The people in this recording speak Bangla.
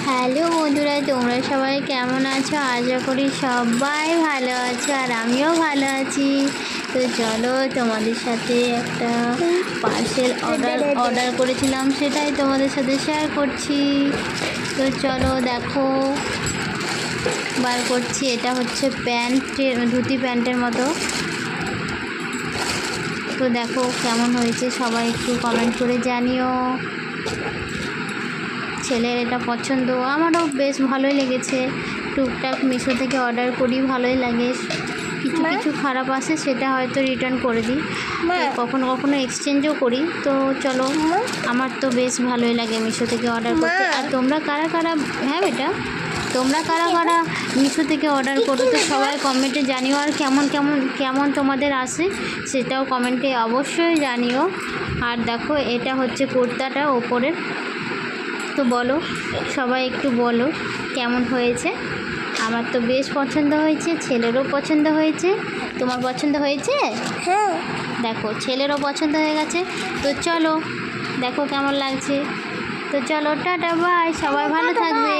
হ্যালো বন্ধুরা, তোমরা সবাই কেমন আছো? আশা করি সবাই ভালো আছো আর আমিও ভালো আছি। তো চলো তোমাদের সাথে একটা পার্সেল অর্ডার করেছিলাম, সেটাই তোমাদের সাথে শেয়ার করছি। তো চলো দেখো, বার করছি। এটা হচ্ছে ধুতি প্যান্টের মতো। তো দেখো কেমন হয়েছে, সবাই একটু কমেন্ট করে জানিও। ছেলের এটা পছন্দ, আমারও বেশ ভালোই লেগেছে। টুকটাক মিশো থেকে অর্ডার করি, ভালোই লাগে। কিছু কিছু খারাপ আসে, সেটা হয়তো রিটার্ন করে দিই, কখনো কখনো এক্সচেঞ্জও করি। তো চলো, আমার তো বেশ ভালোই লাগে মিশো থেকে অর্ডার করতে। আর তোমরা কারা কারা, হ্যাঁ বেটা, তোমরা কারা কারা মিশো থেকে অর্ডার করো তো সবাই কমেন্টে জানিও। আর কেমন কেমন কেমন তোমাদের আসে সেটাও কমেন্টে অবশ্যই জানিও। আর দেখো, এটা হচ্ছে কুর্তাটা ওপরের। তো বলো, সবাই একটু বলো কেমন হয়েছে। আমার তো বেশ পছন্দ হয়েছে, ছেলেরও পছন্দ হয়েছে। তোমার পছন্দ হয়েছে? হ্যাঁ। দেখো, ছেলেরও পছন্দ হয়ে গেছে। তো চলো দেখো কেমন লাগছে। তো চলো, টাটা বাই, সবাই ভালো থাকবে।